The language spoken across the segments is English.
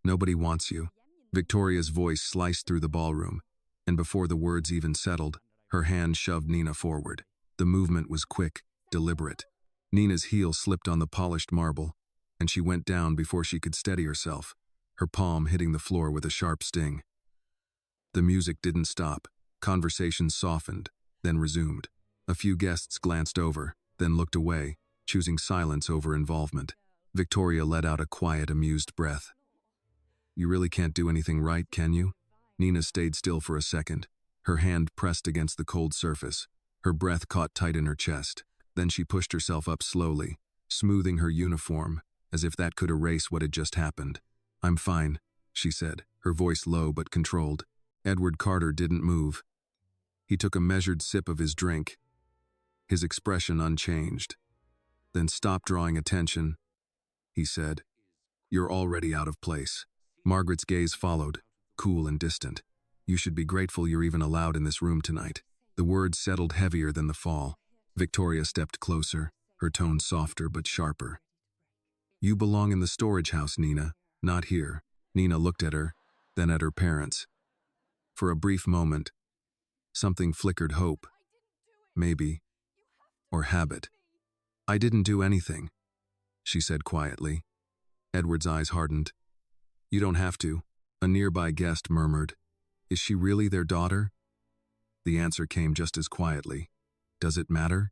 Nobody wants you. Victoria's voice sliced through the ballroom, and before the words even settled, her hand shoved Nina forward. The movement was quick, deliberate. Nina's heel slipped on the polished marble, and she went down before she could steady herself, her palm hitting the floor with a sharp sting. The music didn't stop. Conversation softened, then resumed. A few guests glanced over, then looked away, choosing silence over involvement. Victoria let out a quiet, amused breath. You really can't do anything right, can you? Nina stayed still for a second, her hand pressed against the cold surface. Her breath caught tight in her chest. Then she pushed herself up slowly, smoothing her uniform, as if that could erase what had just happened. I'm fine, she said, her voice low but controlled. Edward Carter didn't move. He took a measured sip of his drink, his expression unchanged. Then stop drawing attention, he said. You're already out of place. Margaret's gaze followed, cool and distant. You should be grateful you're even allowed in this room tonight. The words settled heavier than the fall. Victoria stepped closer, her tone softer but sharper. You belong in the storage house, Nina, not here. Nina looked at her, then at her parents. For a brief moment, something flickered hope. Maybe. Or habit. I didn't do anything, she said quietly. Edward's eyes hardened. You don't have to, a nearby guest murmured. Is she really their daughter? The answer came just as quietly. Does it matter?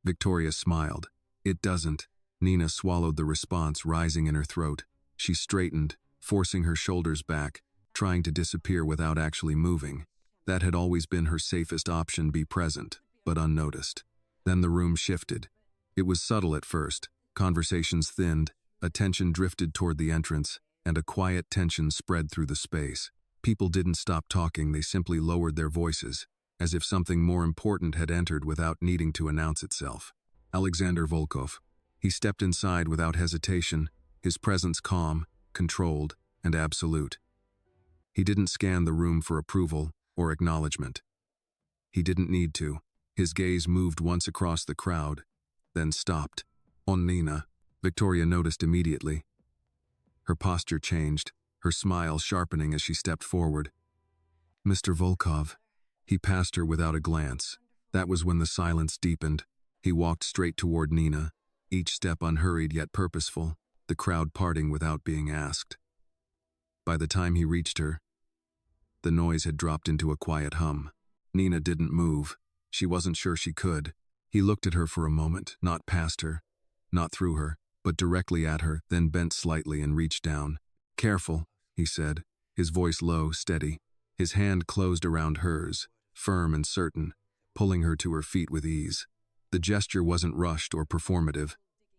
Victoria smiled. It doesn't. Nina swallowed the response rising in her throat. She straightened, forcing her shoulders back, trying to disappear without actually moving. That had always been her safest option, be present, but unnoticed. Then the room shifted. It was subtle at first. Conversations thinned, attention drifted toward the entrance, and a quiet tension spread through the space. People didn't stop talking, they simply lowered their voices, as if something more important had entered without needing to announce itself. Alexander Volkov. He stepped inside without hesitation, his presence calm, controlled, and absolute. He didn't scan the room for approval or acknowledgement. He didn't need to. His gaze moved once across the crowd, then stopped. On Nina, Victoria noticed immediately. Her posture changed, her smile sharpening as she stepped forward. Mr. Volkov. He passed her without a glance. That was when the silence deepened. He walked straight toward Nina, each step unhurried yet purposeful, the crowd parting without being asked. By the time he reached her, the noise had dropped into a quiet hum. Nina didn't move. She wasn't sure she could. He looked at her for a moment, not past her, not through her, but directly at her, then bent slightly and reached down. Careful, he said, his voice low, steady. His hand closed around hers, firm and certain, pulling her to her feet with ease. The gesture wasn't rushed or performative.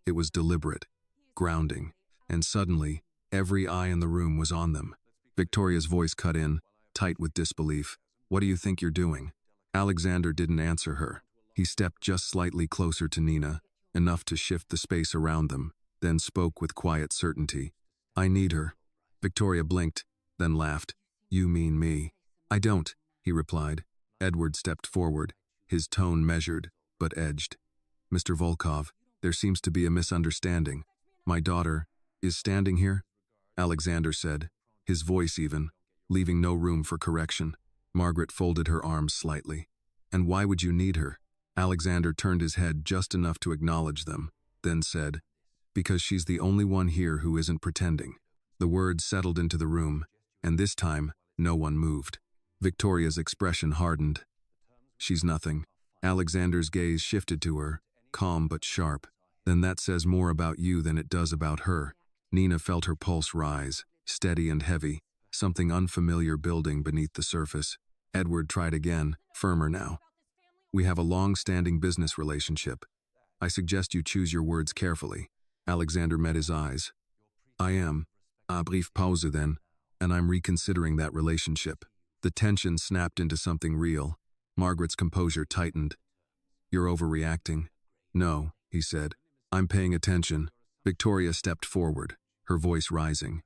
It was deliberate, grounding, and suddenly, every eye in the room was on them. Victoria's voice cut in, tight with disbelief. What do you think you're doing? Alexander didn't answer her. He stepped just slightly closer to Nina, enough to shift the space around them, then spoke with quiet certainty. I need her. Victoria blinked, then laughed. You mean me? I don't, he replied. Edward stepped forward, his tone measured, but edged. Mr. Volkov, there seems to be a misunderstanding. My daughter is standing here? Alexander said, his voice even, leaving no room for correction. Margaret folded her arms slightly. And why would you need her? Alexander turned his head just enough to acknowledge them, then said, because she's the only one here who isn't pretending. The words settled into the room, and this time, no one moved. Victoria's expression hardened. She's nothing. Alexander's gaze shifted to her, calm but sharp. Then that says more about you than it does about her. Nina felt her pulse rise, steady and heavy, something unfamiliar building beneath the surface. Edward tried again, firmer now. We have a long-standing business relationship. I suggest you choose your words carefully. Alexander met his eyes. I am. A brief pause then, and I'm reconsidering that relationship. The tension snapped into something real. Margaret's composure tightened. You're overreacting. No, he said. I'm paying attention. Victoria stepped forward, her voice rising.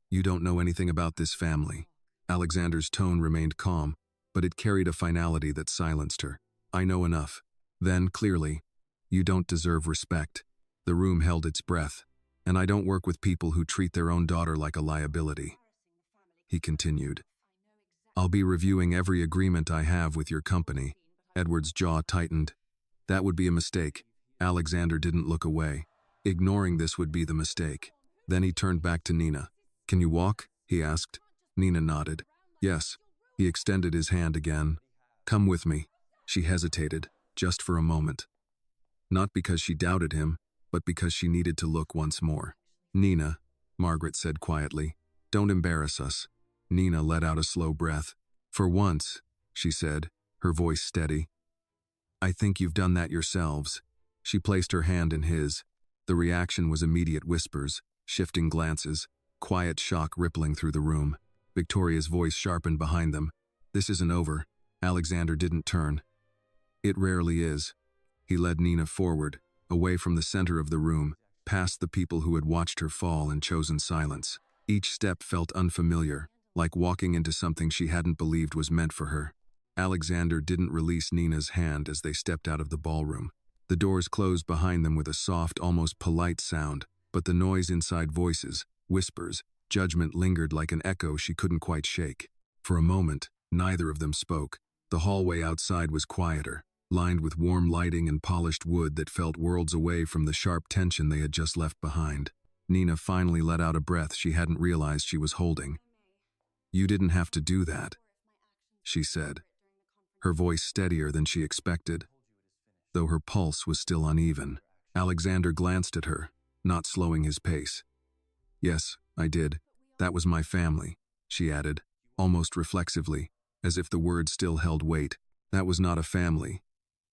You don't know anything about this family. Alexander's tone remained calm, but it carried a finality that silenced her. I know enough. Then, clearly, you don't deserve respect. The room held its breath, And I don't work with people who treat their own daughter like a liability. He continued. I'll be reviewing every agreement I have with your company. Edward's jaw tightened. That would be a mistake. Alexander didn't look away. Ignoring this would be the mistake. Then he turned back to Nina. Can you walk? He asked. Nina nodded. Yes. He extended his hand again. Come with me. She hesitated, just for a moment. Not because she doubted him, but because she needed to look once more. Nina, Margaret said quietly, don't embarrass us. Nina let out a slow breath. For once, she said, her voice steady. I think you've done that yourselves. She placed her hand in his. The reaction was immediate whispers, shifting glances, quiet shock rippling through the room. Victoria's voice sharpened behind them. This isn't over. Alexander didn't turn. It rarely is. He led Nina forward, away from the center of the room, past the people who had watched her fall and chosen silence. Each step felt unfamiliar, like walking into something she hadn't believed was meant for her. Alexander didn't release Nina's hand as they stepped out of the ballroom. The doors closed behind them with a soft, almost polite sound, but the noise inside voices, whispers, judgment lingered like an echo she couldn't quite shake. For a moment, neither of them spoke. The hallway outside was quieter, lined with warm lighting and polished wood that felt worlds away from the sharp tension they had just left behind. Nina finally let out a breath she hadn't realized she was holding. You didn't have to do that, she said, her voice steadier than she expected, though her pulse was still uneven. Alexander glanced at her, not slowing his pace. Yes, I did. That was my family, she added, almost reflexively, as if the word still held weight. That was not a family,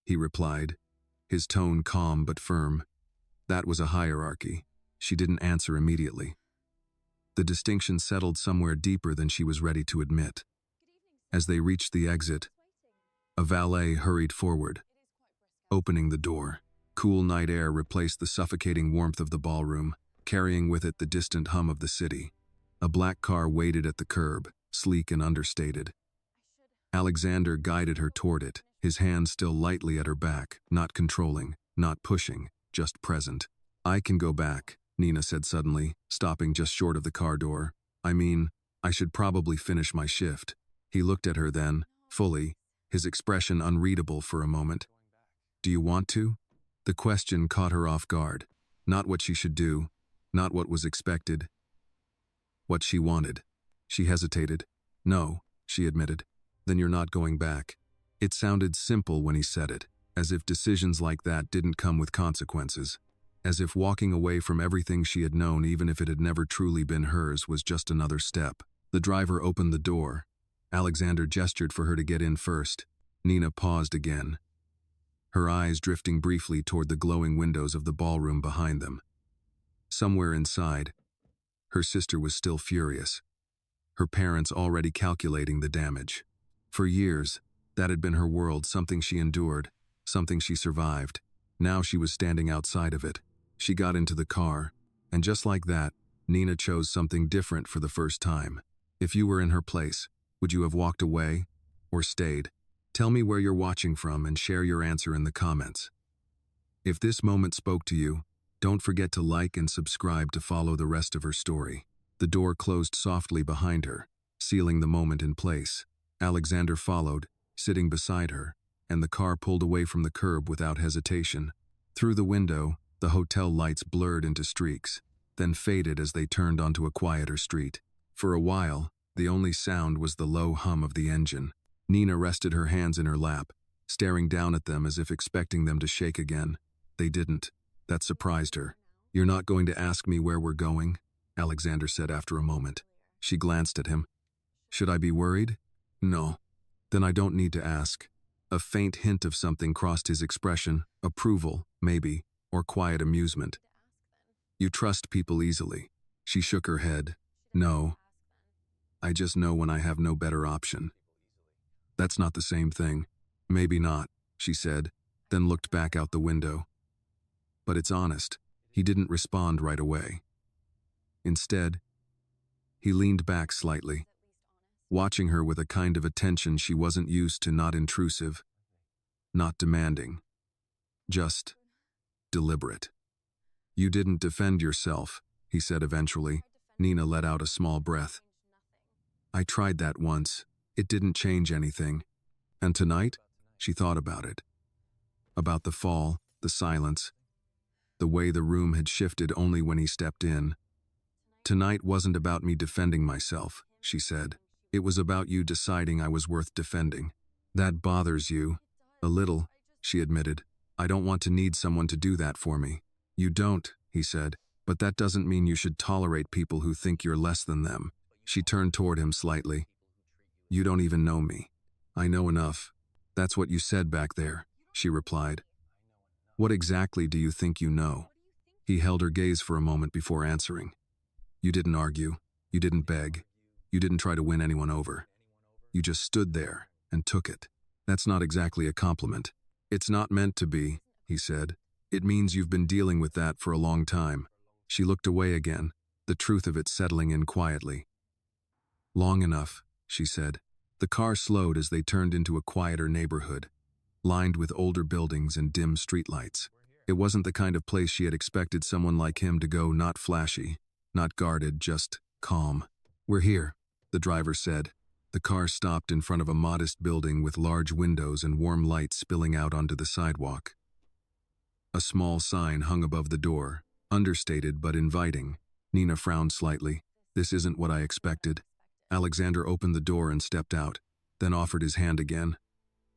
he replied, his tone calm but firm. That was a hierarchy. She didn't answer immediately. The distinction settled somewhere deeper than she was ready to admit. As they reached the exit, a valet hurried forward, opening the door. Cool night air replaced the suffocating warmth of the ballroom, carrying with it the distant hum of the city. A black car waited at the curb, sleek and understated. Alexander guided her toward it, his hand still lightly at her back, not controlling, not pushing, just present. I can go back, Nina said suddenly, stopping just short of the car door. I mean, I should probably finish my shift. He looked at her then, fully, his expression unreadable for a moment. Do you want to? The question caught her off guard. Not what she should do, not what was expected. What she wanted. She hesitated. No, she admitted. Then you're not going back. It sounded simple when he said it, as if decisions like that didn't come with consequences. As if walking away from everything she had known, even if it had never truly been hers, was just another step. The driver opened the door. Alexander gestured for her to get in first. Nina paused again, her eyes drifting briefly toward the glowing windows of the ballroom behind them. Somewhere inside, her sister was still furious, her parents already calculating the damage. For years, that had been her world, something she endured, something she survived. Now she was standing outside of it. She got into the car, and just like that, Nina chose something different for the first time. If you were in her place, would you have walked away or stayed? Tell me where you're watching from and share your answer in the comments. If this moment spoke to you, don't forget to like and subscribe to follow the rest of her story. The door closed softly behind her, sealing the moment in place. Alexander followed, sitting beside her, and the car pulled away from the curb without hesitation. Through the window, the hotel lights blurred into streaks, then faded as they turned onto a quieter street. For a while, the only sound was the low hum of the engine. Nina rested her hands in her lap, staring down at them as if expecting them to shake again. They didn't. That surprised her. You're not going to ask me where we're going? Alexander said after a moment. She glanced at him. Should I be worried? No. Then I don't need to ask. A faint hint of something crossed his expression, approval, maybe, or quiet amusement. You trust people easily. She shook her head. No. I just know when I have no better option. That's not the same thing. Maybe not, she said, then looked back out the window. But it's honest. He didn't respond right away. Instead, he leaned back slightly, watching her with a kind of attention she wasn't used to, not intrusive, not demanding, just deliberate. You didn't defend yourself, he said eventually. Nina let out a small breath. I tried that once. It didn't change anything. And tonight, she thought about it. About the fall, the silence, the way the room had shifted only when he stepped in. Tonight wasn't about me defending myself, she said. It was about you deciding I was worth defending. That bothers you. A little, she admitted. I don't want to need someone to do that for me. You don't, he said, but that doesn't mean you should tolerate people who think you're less than them. She turned toward him slightly. You don't even know me. I know enough. That's what you said back there, she replied. What exactly do you think you know? He held her gaze for a moment before answering. You didn't argue. You didn't beg. You didn't try to win anyone over. You just stood there and took it. That's not exactly a compliment. It's not meant to be, he said. It means you've been dealing with that for a long time. She looked away again, the truth of it settling in quietly. Long enough, she said. The car slowed as they turned into a quieter neighborhood, lined with older buildings and dim streetlights. It wasn't the kind of place she had expected someone like him to go, not flashy, not guarded, just calm. We're here, the driver said. The car stopped in front of a modest building with large windows and warm light spilling out onto the sidewalk. A small sign hung above the door, understated but inviting. Nina frowned slightly. This isn't what I expected. Alexander opened the door and stepped out, then offered his hand again.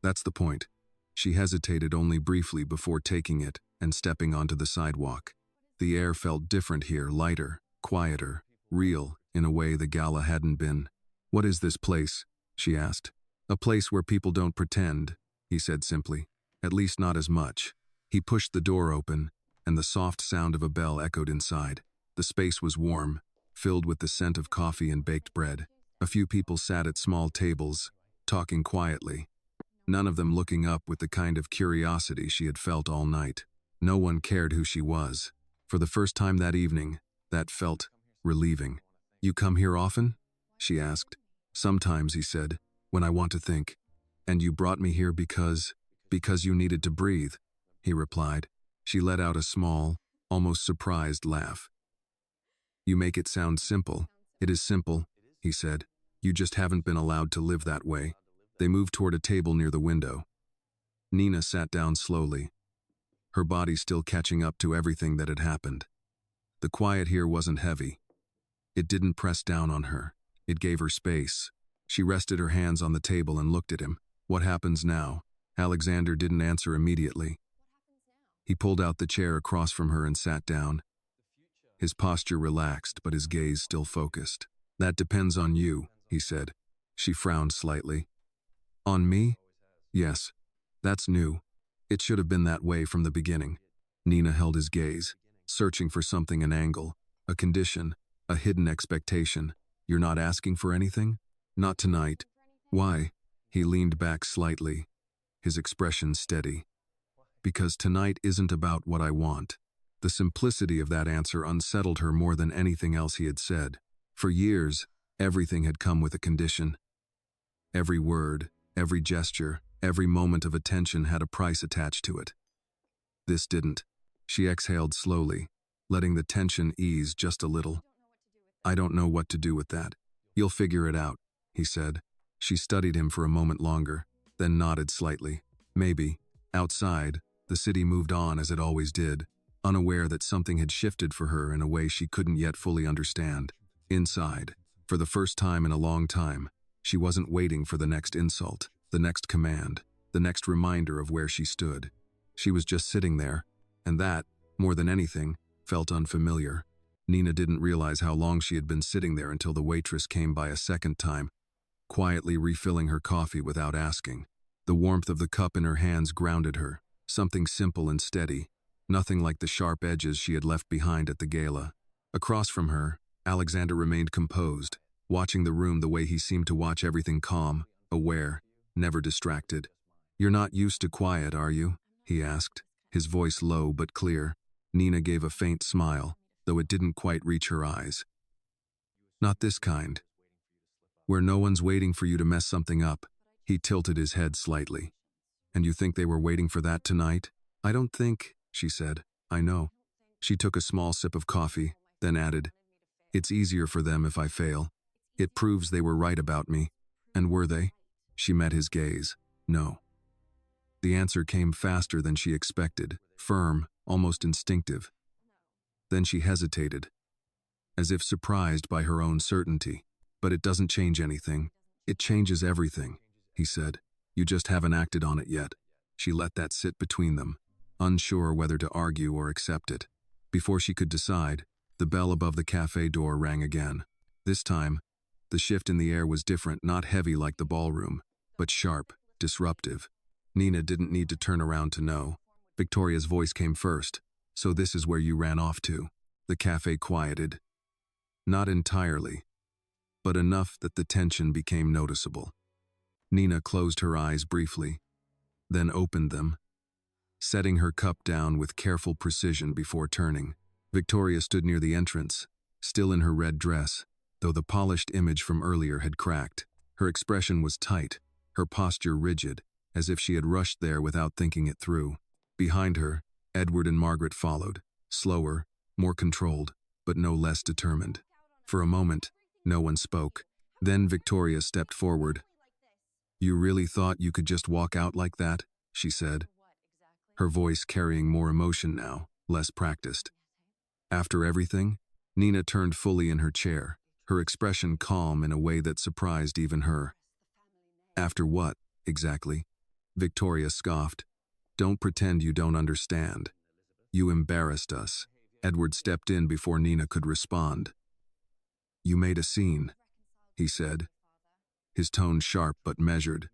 That's the point. She hesitated only briefly before taking it and stepping onto the sidewalk. The air felt different here, lighter, quieter, real, in a way the gala hadn't been. What is this place? She asked. A place where people don't pretend, he said simply. At least not as much. He pushed the door open, and the soft sound of a bell echoed inside. The space was warm, filled with the scent of coffee and baked bread. A few people sat at small tables, talking quietly, none of them looking up with the kind of curiosity she had felt all night. No one cared who she was. For the first time that evening, that felt relieving. You come here often? She asked. Sometimes, he said, when I want to think. And you brought me here because you needed to breathe, he replied. She let out a small, almost surprised laugh. You make it sound simple. It is simple, he said. You just haven't been allowed to live that way. They moved toward a table near the window. Nina sat down slowly, her body still catching up to everything that had happened. The quiet here wasn't heavy. It didn't press down on her. It gave her space. She rested her hands on the table and looked at him. What happens now? Alexander didn't answer immediately. He pulled out the chair across from her and sat down. His posture relaxed, but his gaze still focused. That depends on you, he said. She frowned slightly. On me? Yes. That's new. It should have been that way from the beginning. Nina held his gaze, searching for something, an angle, a condition, a hidden expectation. You're not asking for anything? Not tonight. Why? He leaned back slightly, his expression steady. Because tonight isn't about what I want. The simplicity of that answer unsettled her more than anything else he had said. For years, everything had come with a condition. Every word, every gesture, every moment of attention had a price attached to it. This didn't. She exhaled slowly, letting the tension ease just a little. I don't know what to do with that. You'll figure it out, he said. She studied him for a moment longer, then nodded slightly. Maybe. Outside, the city moved on as it always did, unaware that something had shifted for her in a way she couldn't yet fully understand. Inside, for the first time in a long time, she wasn't waiting for the next insult, the next command, the next reminder of where she stood. She was just sitting there, and that, more than anything, felt unfamiliar. Nina didn't realize how long she had been sitting there until the waitress came by a second time, quietly refilling her coffee without asking. The warmth of the cup in her hands grounded her, something simple and steady, nothing like the sharp edges she had left behind at the gala. Across from her, Alexander remained composed, watching the room the way he seemed to watch everything, calm, aware, never distracted. You're not used to quiet, are you? He asked, his voice low but clear. Nina gave a faint smile, though it didn't quite reach her eyes. Not this kind. Where no one's waiting for you to mess something up. He tilted his head slightly. And you think they were waiting for that tonight? I don't think, she said. I know. She took a small sip of coffee, then added, "It's easier for them if I fail. It proves they were right about me." "And were they?" She met his gaze. "No." The answer came faster than she expected, firm, almost instinctive. Then she hesitated, as if surprised by her own certainty. "But it doesn't change anything. It changes everything," he said. "You just haven't acted on it yet." She let that sit between them, unsure whether to argue or accept it. Before she could decide, the bell above the cafe door rang again. This time, the shift in the air was different, not heavy like the ballroom, but sharp, disruptive. Nina didn't need to turn around to know. Victoria's voice came first. "So this is where you ran off to." The cafe quieted. Not entirely, but enough that the tension became noticeable. Nina closed her eyes briefly, then opened them, setting her cup down with careful precision before turning. Victoria stood near the entrance, still in her red dress, though the polished image from earlier had cracked. Her expression was tight, her posture rigid, as if she had rushed there without thinking it through. Behind her, Edward and Margaret followed, slower, more controlled, but no less determined. For a moment, no one spoke. Then Victoria stepped forward. "You really thought you could just walk out like that?" she said, her voice carrying more emotion now, less practiced. "After everything?" Nina turned fully in her chair, her expression calm in a way that surprised even her. "After what, exactly?" Victoria scoffed. "Don't pretend you don't understand. You embarrassed us." Edward stepped in before Nina could respond. "You made a scene," he said, his tone sharp but measured,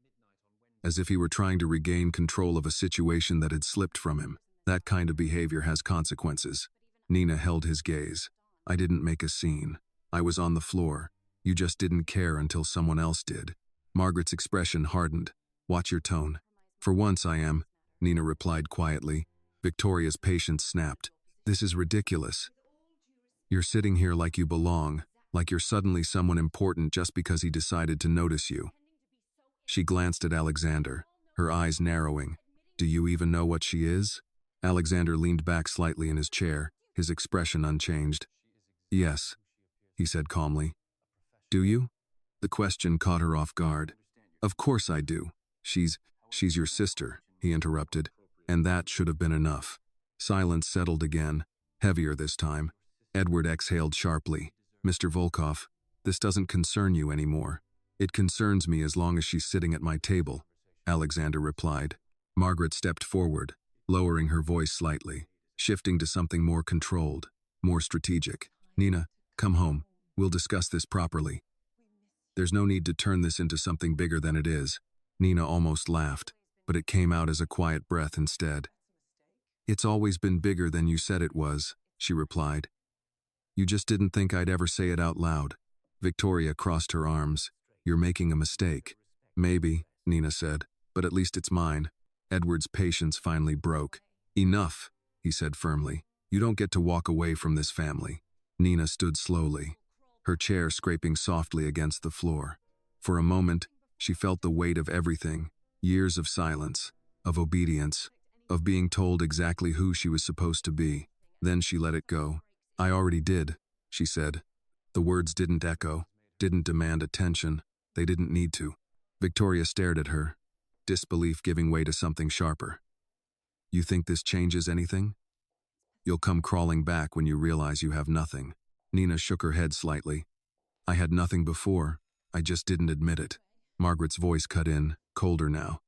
as if he were trying to regain control of a situation that had slipped from him. "That kind of behavior has consequences." Nina held his gaze. "I didn't make a scene. I was on the floor. You just didn't care until someone else did." Margaret's expression hardened. "Watch your tone." "For once I am," Nina replied quietly. Victoria's patience snapped. "This is ridiculous. You're sitting here like you belong, like you're suddenly someone important just because he decided to notice you." She glanced at Alexander, her eyes narrowing. "Do you even know what she is?" Alexander leaned back slightly in his chair, his expression unchanged. "Yes," he said calmly. "Do you?" The question caught her off guard. "Of course I do. She's your sister," he interrupted, and that should have been enough. Silence settled again, heavier this time. Edward exhaled sharply. "Mr. Volkov, this doesn't concern you anymore." "It concerns me as long as she's sitting at my table," Alexander replied. Margaret stepped forward, lowering her voice slightly, shifting to something more controlled, more strategic. "Nina, come home. We'll discuss this properly. There's no need to turn this into something bigger than it is." Nina almost laughed, but it came out as a quiet breath instead. "It's always been bigger than you said it was," she replied. "You just didn't think I'd ever say it out loud." Victoria crossed her arms. "You're making a mistake." "Maybe," Nina said, "but at least it's mine." Edward's patience finally broke. "Enough," he said firmly. "You don't get to walk away from this family." Nina stood slowly, her chair scraping softly against the floor. For a moment, she felt the weight of everything, years of silence, of obedience, of being told exactly who she was supposed to be. Then she let it go. "I already did," she said. The words didn't echo, didn't demand attention. They didn't need to. Victoria stared at her, disbelief giving way to something sharper. "You think this changes anything? You'll come crawling back when you realize you have nothing." Nina shook her head slightly. "I had nothing before. I just didn't admit it." Margaret's voice cut in, colder now.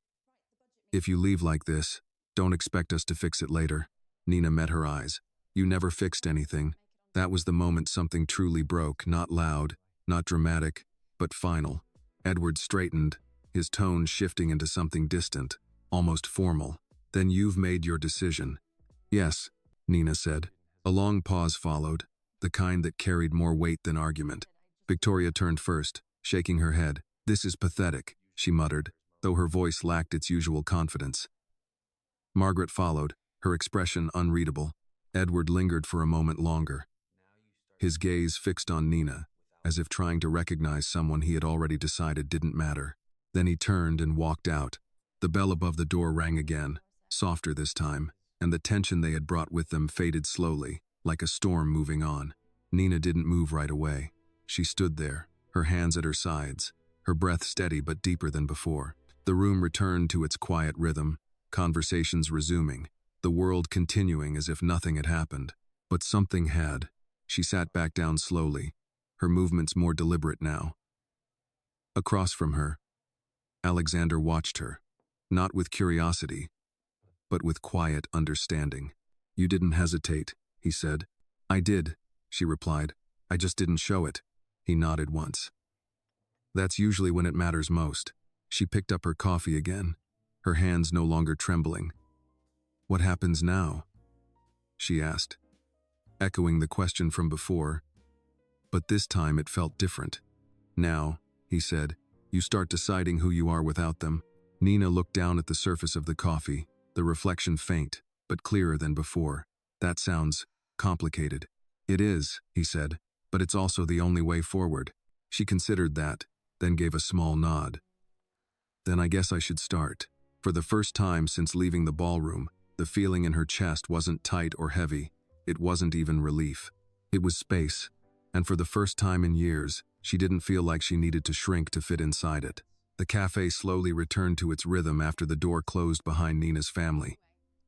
"If you leave like this, don't expect us to fix it later." Nina met her eyes. "You never fixed anything." That was the moment something truly broke, not loud, not dramatic, but final. Edward straightened, his tone shifting into something distant, almost formal. "Then you've made your decision." "Yes," Nina said. A long pause followed, the kind that carried more weight than argument. Victoria turned first, shaking her head. "This is pathetic," she muttered, though her voice lacked its usual confidence. Margaret followed, her expression unreadable. Edward lingered for a moment longer, his gaze fixed on Nina, as if trying to recognize someone he had already decided didn't matter. Then he turned and walked out. The bell above the door rang again, softer this time, and the tension they had brought with them faded slowly, like a storm moving on. Nina didn't move right away. She stood there, her hands at her sides, her breath steady but deeper than before. The room returned to its quiet rhythm, conversations resuming, the world continuing as if nothing had happened. But something had. She sat back down slowly, her movements more deliberate now. Across from her, Alexander watched her, not with curiosity, but with quiet understanding. "You didn't hesitate," he said. "I did," she replied. "I just didn't show it." He nodded once. "That's usually when it matters most." She picked up her coffee again, her hands no longer trembling. "What happens now?" she asked, echoing the question from before, but this time it felt different. "Now," he said, "you start deciding who you are without them." Nina looked down at the surface of the coffee, the reflection faint, but clearer than before. "That sounds complicated." "It is," he said, "but it's also the only way forward." She considered that, then gave a small nod. "Then I guess I should start." For the first time since leaving the ballroom, the feeling in her chest wasn't tight or heavy. It wasn't even relief. It was space, and for the first time in years, she didn't feel like she needed to shrink to fit inside it. The cafe slowly returned to its rhythm after the door closed behind Nina's family,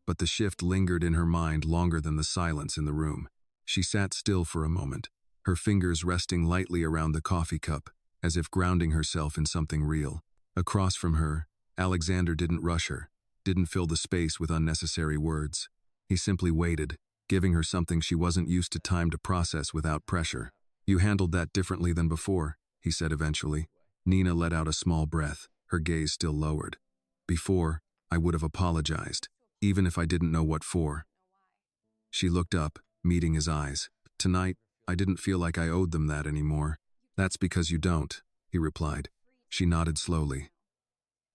but the shift lingered in her mind longer than the silence in the room. She sat still for a moment, her fingers resting lightly around the coffee cup, as if grounding herself in something real. Across from her, Alexander didn't rush her, didn't fill the space with unnecessary words. He simply waited, giving her something she wasn't used to time to process without pressure. "You handled that differently than before," he said eventually. Nina let out a small breath, her gaze still lowered. "Before, I would have apologized, even if I didn't know what for." She looked up, meeting his eyes. "Tonight, I didn't feel like I owed them that anymore." "That's because you don't," he replied. She nodded slowly,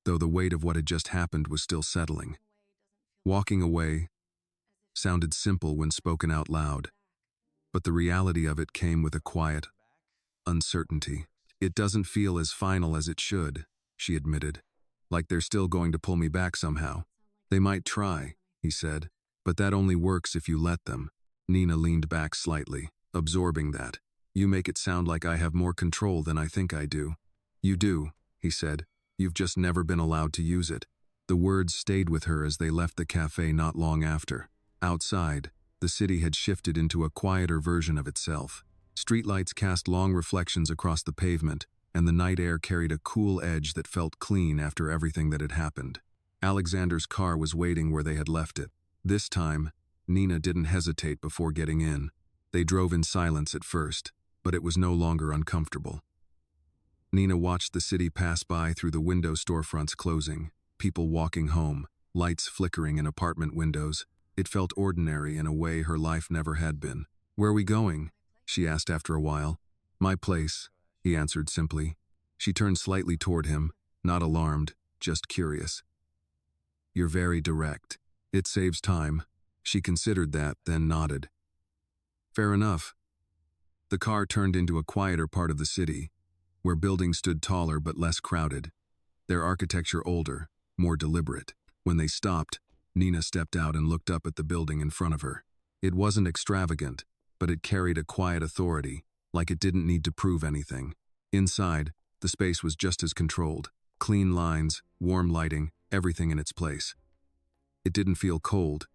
though the weight of what had just happened was still settling. Walking away sounded simple when spoken out loud, but the reality of it came with a quiet uncertainty. "It doesn't feel as final as it should," she admitted, "like they're still going to pull me back somehow." "They might try," he said, "but that only works if you let them." Nina leaned back slightly, absorbing that. "You make it sound like I have more control than I think I do." "You do," he said. "You've just never been allowed to use it." The words stayed with her as they left the cafe not long after. Outside, the city had shifted into a quieter version of itself. Streetlights cast long reflections across the pavement, and the night air carried a cool edge that felt clean after everything that had happened. Alexander's car was waiting where they had left it. This time, Nina didn't hesitate before getting in. They drove in silence at first, but it was no longer uncomfortable. Nina watched the city pass by through the window storefronts closing, people walking home, lights flickering in apartment windows. It felt ordinary in a way her life never had been. "Where are we going?" she asked after a while. "My place," he answered simply. She turned slightly toward him, not alarmed, just curious. "You're very direct." "It saves time." She considered that, then nodded. "Fair enough." The car turned into a quieter part of the city, where buildings stood taller but less crowded, their architecture older, more deliberate. When they stopped, Nina stepped out and looked up at the building in front of her. It wasn't extravagant, but it carried a quiet authority, like it didn't need to prove anything. Inside, the space was just as controlled. Clean lines, warm lighting, everything in its place. It didn't feel cold,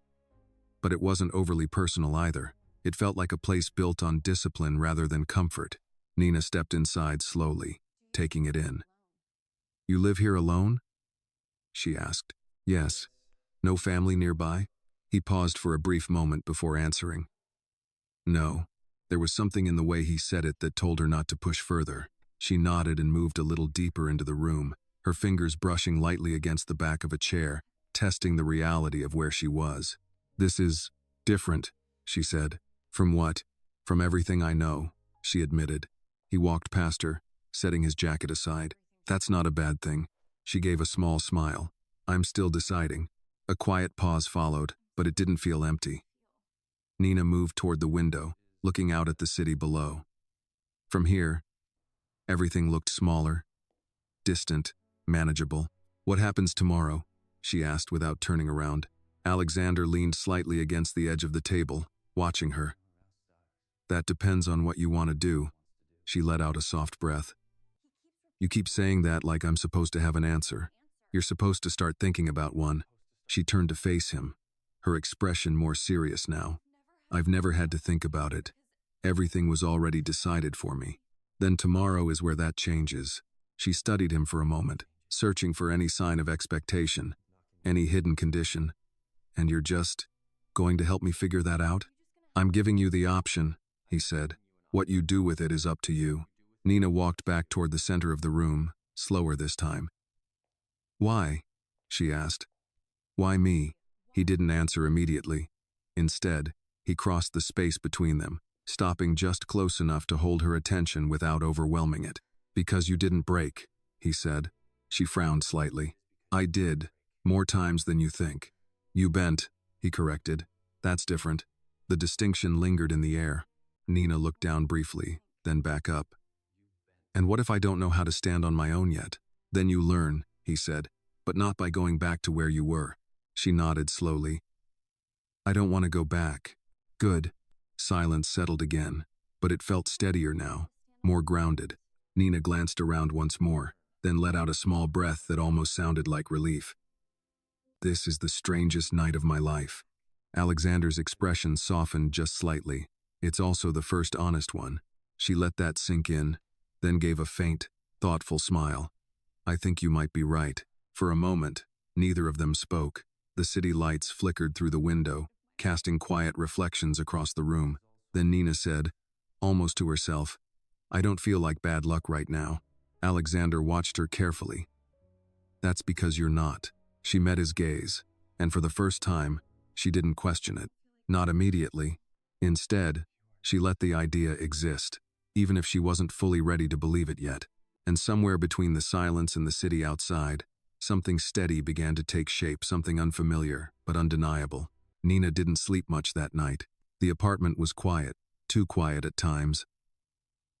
but it wasn't overly personal either. It felt like a place built on discipline rather than comfort. Nina stepped inside slowly, taking it in. "You live here alone?" she asked. "Yes." "No family nearby?" He paused for a brief moment before answering. "No." There was something in the way he said it that told her not to push further. She nodded and moved a little deeper into the room, her fingers brushing lightly against the back of a chair, testing the reality of where she was. "This is different," she said. "From what?" "From everything I know," she admitted. He walked past her, setting his jacket aside. "That's not a bad thing." She gave a small smile. "I'm still deciding." A quiet pause followed, but it didn't feel empty. Nina moved toward the window, looking out at the city below. From here, everything looked smaller, distant, manageable. "What happens tomorrow?" she asked without turning around. Alexander leaned slightly against the edge of the table, watching her. That depends on what you want to do. She let out a soft breath. You keep saying that like I'm supposed to have an answer. You're supposed to start thinking about one. She turned to face him, her expression more serious now. I've never had to think about it. Everything was already decided for me. Then tomorrow is where that changes. She studied him for a moment, searching for any sign of expectation, any hidden condition. And you're just going to help me figure that out? I'm giving you the option, he said. What you do with it is up to you. Nina walked back toward the center of the room, slower this time. Why? She asked. Why me? He didn't answer immediately. Instead, he crossed the space between them, stopping just close enough to hold her attention without overwhelming it. Because you didn't break, he said. She frowned slightly. I did, more times than you think. You bent, he corrected. That's different. The distinction lingered in the air. Nina looked down briefly, then back up. And what if I don't know how to stand on my own yet? Then you learn, he said, but not by going back to where you were. She nodded slowly. I don't want to go back. Good. Silence settled again, but it felt steadier now, more grounded. Nina glanced around once more, then let out a small breath that almost sounded like relief. This is the strangest night of my life. Alexander's expression softened just slightly. It's also the first honest one. She let that sink in, then gave a faint, thoughtful smile. I think you might be right. For a moment, neither of them spoke. The city lights flickered through the window, casting quiet reflections across the room. Then Nina said, almost to herself, I don't feel like bad luck right now. Alexander watched her carefully. That's because you're not. She met his gaze, and for the first time, she didn't question it. Not immediately. Instead, she let the idea exist, even if she wasn't fully ready to believe it yet. And somewhere between the silence and the city outside, something steady began to take shape, something unfamiliar, but undeniable. Nina didn't sleep much that night. The apartment was quiet, too quiet at times.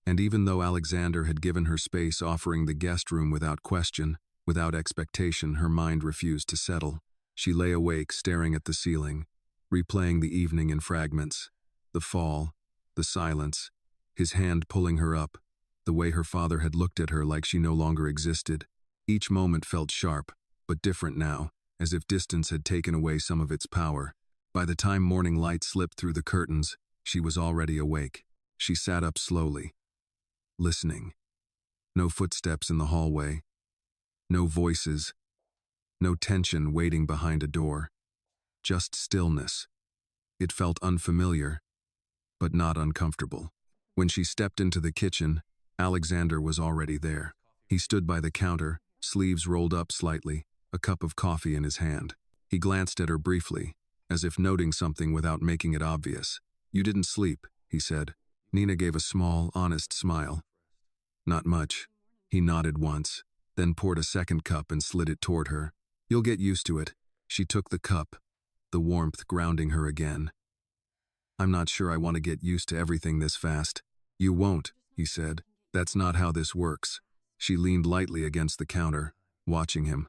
And even though Alexander had given her space, offering the guest room without question, without expectation, her mind refused to settle. She lay awake, staring at the ceiling, replaying the evening in fragments. The fall, the silence, his hand pulling her up, the way her father had looked at her like she no longer existed. Each moment felt sharp, but different now, as if distance had taken away some of its power. By the time morning light slipped through the curtains, she was already awake. She sat up slowly, listening. No footsteps in the hallway. No voices. No tension waiting behind a door. Just stillness. It felt unfamiliar, but not uncomfortable. When she stepped into the kitchen, Alexander was already there. He stood by the counter, sleeves rolled up slightly, a cup of coffee in his hand. He glanced at her briefly, as if noting something without making it obvious. You didn't sleep, he said. Nina gave a small, honest smile. Not much. He nodded once, then poured a second cup and slid it toward her. You'll get used to it. She took the cup, the warmth grounding her again. I'm not sure I want to get used to everything this fast. You won't, he said. That's not how this works. She leaned lightly against the counter, watching him.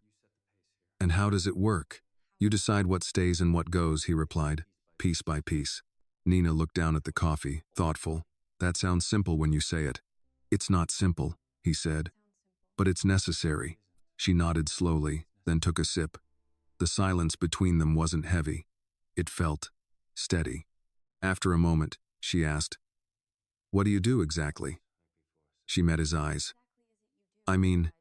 And how does it work? You decide what stays and what goes, he replied, piece by piece. Nina looked down at the coffee, thoughtful. That sounds simple when you say it. It's not simple, he said. But it's necessary. She nodded slowly, then took a sip. The silence between them wasn't heavy. It felt steady. After a moment, she asked, What do you do exactly? She met his eyes. I mean,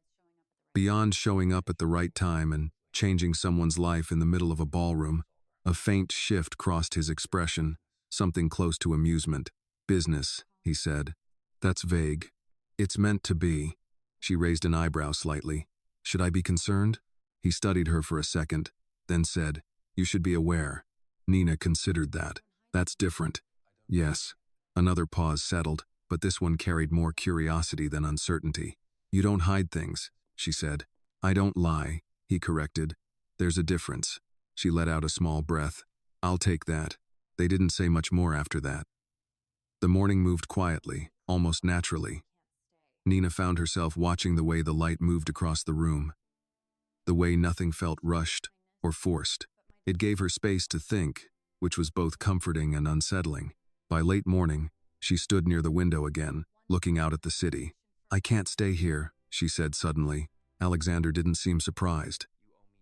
beyond showing up at the right time and changing someone's life in the middle of a ballroom, a faint shift crossed his expression, something close to amusement. Business, he said. That's vague. It's meant to be. She raised an eyebrow slightly. Should I be concerned? He studied her for a second, then said, You should be aware. Nina considered that. That's different. Yes. Another pause settled, but this one carried more curiosity than uncertainty. You don't hide things, she said. I don't lie, he corrected. There's a difference. She let out a small breath. I'll take that. They didn't say much more after that. The morning moved quietly, almost naturally. Nina found herself watching the way the light moved across the room, the way nothing felt rushed or forced. It gave her space to think, which was both comforting and unsettling. By late morning, She stood near the window again, looking out at the city. "I can't stay here," she said suddenly. Alexander didn't seem surprised.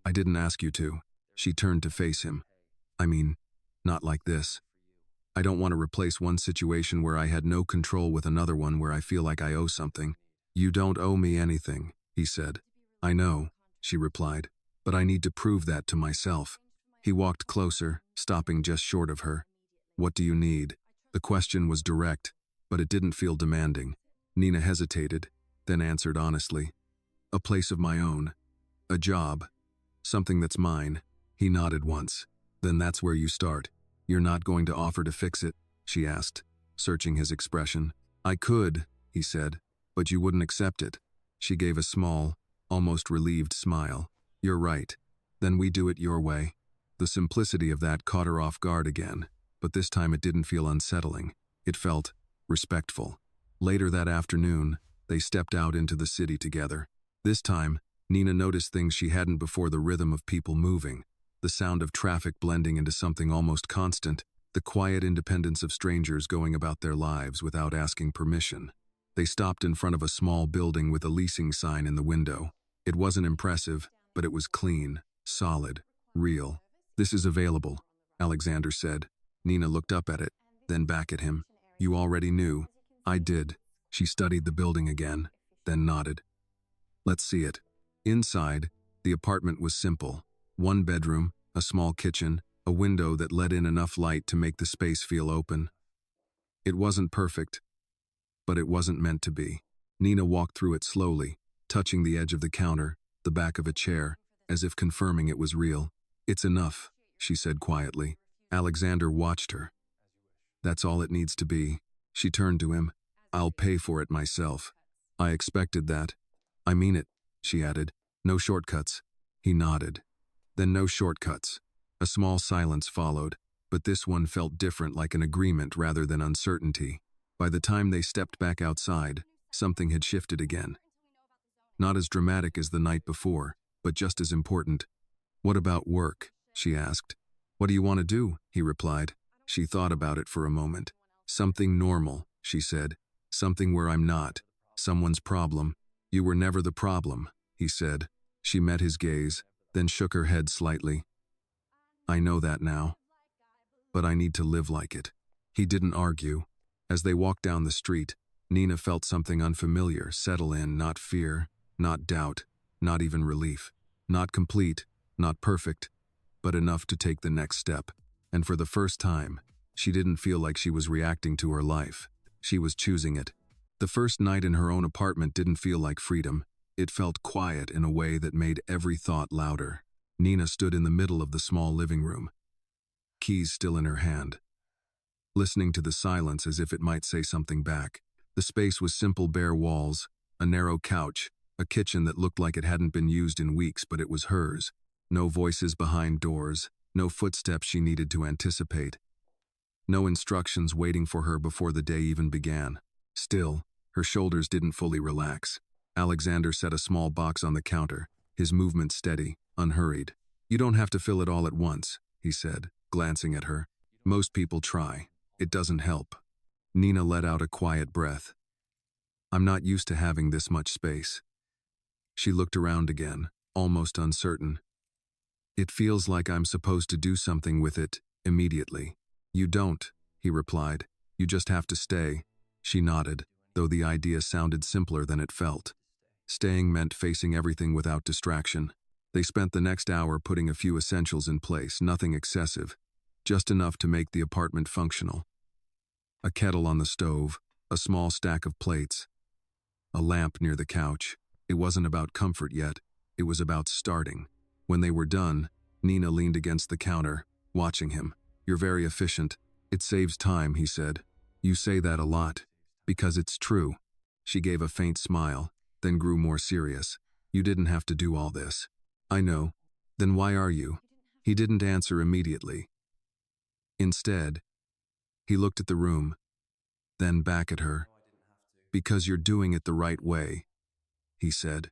"I didn't ask you to." She turned to face him. "I mean, not like this. I don't want to replace one situation where I had no control with another one where I feel like I owe something." "You don't owe me anything," he said. "I know," she replied, "but I need to prove that to myself." He walked closer, stopping just short of her. "What do you need?" The question was direct, but it didn't feel demanding. Nina hesitated, then answered honestly. "A place of my own. A job. Something that's mine." He nodded once. "Then that's where you start. You're not going to offer to fix it?" she asked, searching his expression. "I could," he said, "but you wouldn't accept it." She gave a small, almost relieved smile. "You're right. Then we do it your way." The simplicity of that caught her off guard again, but this time it didn't feel unsettling. It felt respectful. Later that afternoon, they stepped out into the city together. This time, Nina noticed things she hadn't before: the rhythm of people moving, the sound of traffic blending into something almost constant, the quiet independence of strangers going about their lives without asking permission. They stopped in front of a small building with a leasing sign in the window. It wasn't impressive, but it was clean, solid, real. "This is available," Alexander said. Nina looked up at it, then back at him. "You already knew." "I did." She studied the building again, then nodded. "Let's see it." Inside, the apartment was simple. One bedroom, a small kitchen, a window that let in enough light to make the space feel open. It wasn't perfect, but it wasn't meant to be. Nina walked through it slowly, touching the edge of the counter, the back of a chair, as if confirming it was real. "It's enough," she said quietly. Alexander watched her. "That's all it needs to be." She turned to him. "I'll pay for it myself." "I expected that." "I mean it," she added. "No shortcuts." He nodded. Then no shortcuts. A small silence followed, but this one felt different, like an agreement rather than uncertainty. By the time they stepped back outside, something had shifted again. Not as dramatic as the night before, but just as important. "What about work?" she asked. "What do you want to do?" he replied. She thought about it for a moment. "Something normal," she said. "Something where I'm not someone's problem." "You were never the problem," he said. She met his gaze, then shook her head slightly. "I know that now. But I need to live like it." He didn't argue. As they walked down the street, Nina felt something unfamiliar settle in, not fear, not doubt, not even relief. Not complete, not perfect, but enough to take the next step. And for the first time, she didn't feel like she was reacting to her life. She was choosing it. The first night in her own apartment didn't feel like freedom. It felt quiet in a way that made every thought louder. Nina stood in the middle of the small living room, keys still in her hand, listening to the silence as if it might say something back. The space was simple, bare walls, a narrow couch, a kitchen that looked like it hadn't been used in weeks, but it was hers. No voices behind doors, no footsteps she needed to anticipate, no instructions waiting for her before the day even began. Still, her shoulders didn't fully relax. Alexander set a small box on the counter, his movement steady, unhurried. "You don't have to fill it all at once," he said, glancing at her. "Most people try. It doesn't help." Nina let out a quiet breath. "I'm not used to having this much space." She looked around again, almost uncertain. "It feels like I'm supposed to do something with it immediately." "You don't," he replied. "You just have to stay." She nodded, though the idea sounded simpler than it felt. Staying meant facing everything without distraction. They spent the next hour putting a few essentials in place, nothing excessive, just enough to make the apartment functional. A kettle on the stove, a small stack of plates, a lamp near the couch. It wasn't about comfort yet, it was about starting. When they were done, Nina leaned against the counter, watching him. "You're very efficient. It saves time," he said. "You say that a lot." "Because it's true." She gave a faint smile, then grew more serious. "You didn't have to do all this." "I know. Then why are you?" He didn't answer immediately. Instead, he looked at the room, then back at her. "Because you're doing it the right way," he said.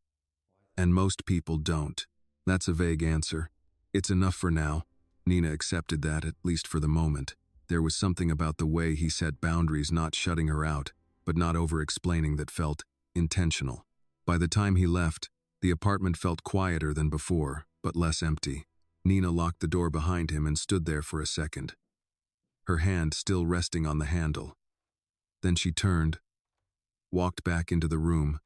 "And most people don't." That's a vague answer. "It's enough for now." Nina accepted that, at least for the moment. There was something about the way he set boundaries, not shutting her out, but not over-explaining, that felt intentional. By the time he left, the apartment felt quieter than before, but less empty. Nina locked the door behind him and stood there for a second, her hand still resting on the handle. Then she turned, walked back into the room,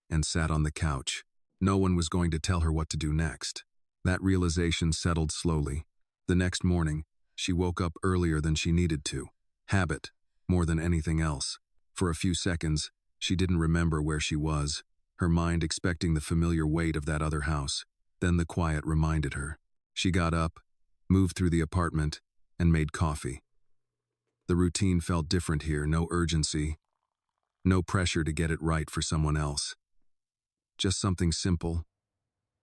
and sat on the couch. No one was going to tell her what to do next. That realization settled slowly. The next morning, she woke up earlier than she needed to. Habit, more than anything else. For a few seconds, she didn't remember where she was, her mind expecting the familiar weight of that other house. Then the quiet reminded her. She got up, moved through the apartment, and made coffee. The routine felt different here, no urgency, no pressure to get it right for someone else. Just something simple,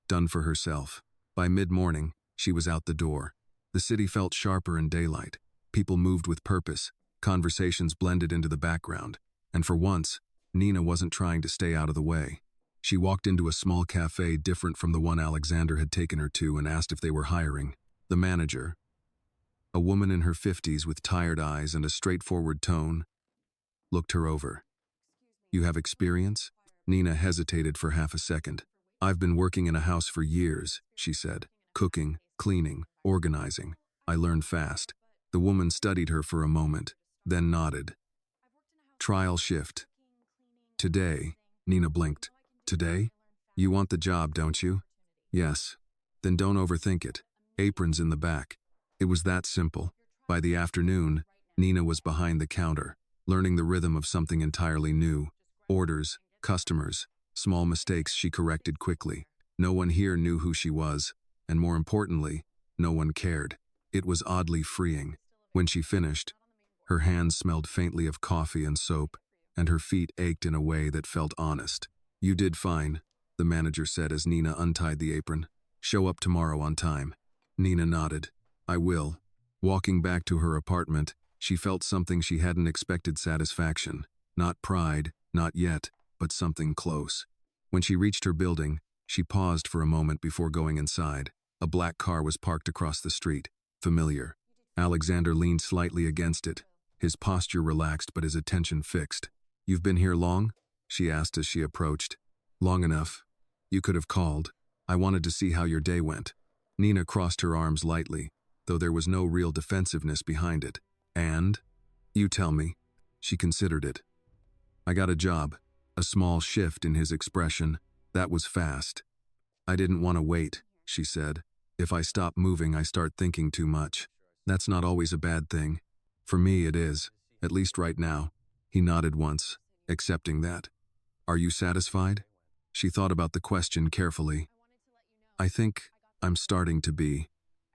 done for herself. By mid-morning, she was out the door. The city felt sharper in daylight. People moved with purpose, conversations blended into the background, and for once, Nina wasn't trying to stay out of the way. She walked into a small cafe different from the one Alexander had taken her to and asked if they were hiring. The manager, a woman in her 50s with tired eyes and a straightforward tone, looked her over. "You have experience?" Nina hesitated for half a second. "I've been working in a house for years," she said. "Cooking, cleaning, organizing. I learned fast." The woman studied her for a moment, then nodded. "Trial shift. Today," Nina blinked. "Today? You want the job, don't you?" "Yes." "Then don't overthink it. Aprons in the back." It was that simple. By the afternoon, Nina was behind the counter, learning the rhythm of something entirely new. Orders, customers, small mistakes she corrected quickly. No one here knew who she was, and more importantly, no one cared. It was oddly freeing. When she finished, her hands smelled faintly of coffee and soap, and her feet ached in a way that felt honest. "You did fine," the manager said as Nina untied the apron. "Show up tomorrow on time." Nina nodded. "I will." Walking back to her apartment, she felt something she hadn't expected: satisfaction. Not pride, not yet, but something close. When she reached her building, she paused for a moment before going inside. A black car was parked across the street. Familiar. Alexander leaned slightly against it, his posture relaxed but his attention fixed. "You've been here long?" she asked as she approached. "Long enough. You could have called. I wanted to see how your day went." Nina crossed her arms lightly, though there was no real defensiveness behind it. "And? You tell me." She considered it. "I got a job." A small shift in his expression. That was fast. "I didn't want to wait," she said. "If I stop moving, I start thinking too much. That's not always a bad thing. For me, it is, at least right now." He nodded once, accepting that. "Are you satisfied?" She thought about the question carefully. "I think I'm starting to be."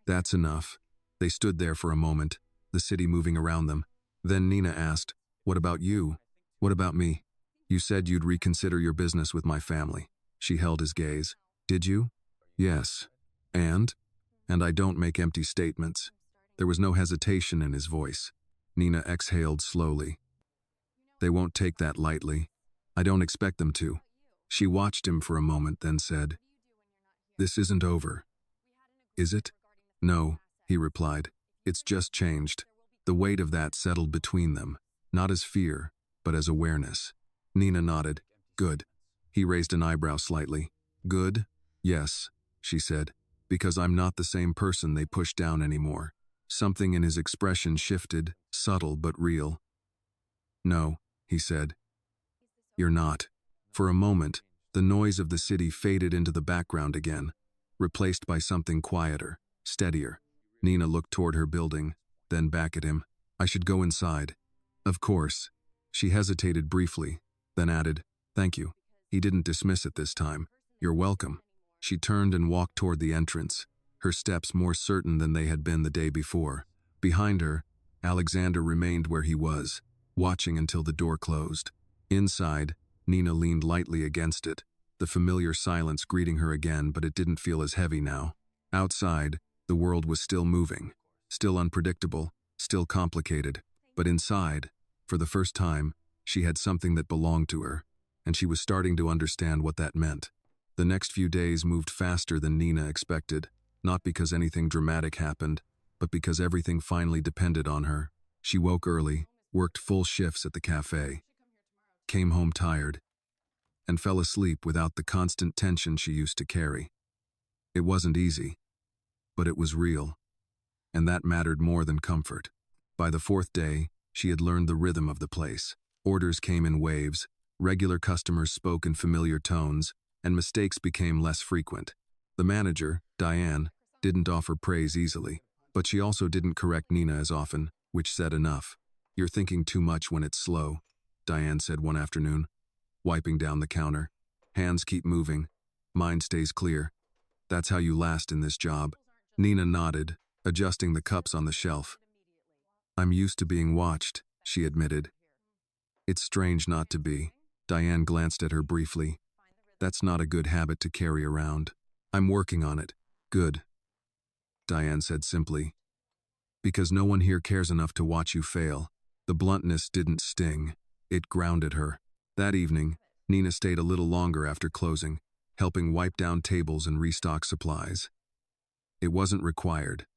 "That's enough." They stood there for a moment, the city moving around them. Then Nina asked, "What about you? What about me? You said you'd reconsider your business with my family." She held his gaze. "Did you?" "Yes. And? And I don't make empty statements." There was no hesitation in his voice. Nina exhaled slowly. "They won't take that lightly. I don't expect them to." She watched him for a moment, then said, "This isn't over. Is it?" "No," he replied. "It's just changed." The weight of that settled between them, not as fear, but as awareness. Nina nodded. "Good." He raised an eyebrow slightly. "Good? Yes," she said, "because I'm not the same person they pushed down anymore." Something in his expression shifted, subtle but real. "No," he said. "You're not." For a moment, the noise of the city faded into the background again, replaced by something quieter, steadier. Nina looked toward her building, then back at him. "I should go inside." "Of course." She hesitated briefly, then added, "Thank you." He didn't dismiss it this time. "You're welcome." She turned and walked toward the entrance, her steps more certain than they had been the day before. Behind her, Alexander remained where he was, watching until the door closed. Inside, Nina leaned lightly against it, the familiar silence greeting her again, but it didn't feel as heavy now. Outside, the world was still moving, still unpredictable, still complicated, but inside, for the first time, she had something that belonged to her, and she was starting to understand what that meant. The next few days moved faster than Nina expected, not because anything dramatic happened, but because everything finally depended on her. She woke early, worked full shifts at the cafe, came home tired, and fell asleep without the constant tension she used to carry. It wasn't easy, but it was real, and that mattered more than comfort. By the fourth day, she had learned the rhythm of the place. Orders came in waves, regular customers spoke in familiar tones, and mistakes became less frequent. The manager, Diane, didn't offer praise easily, but she also didn't correct Nina as often, which said enough. "You're thinking too much when it's slow," Diane said one afternoon, wiping down the counter. "Hands keep moving. Mind stays clear. That's how you last in this job." Nina nodded, adjusting the cups on the shelf. "I'm used to being watched," she admitted. "It's strange not to be." Diane glanced at her briefly. "That's not a good habit to carry around." "I'm working on it." "Good," Diane said simply. "Because no one here cares enough to watch you fail." The bluntness didn't sting. It grounded her. That evening, Nina stayed a little longer after closing, helping wipe down tables and restock supplies. It wasn't required,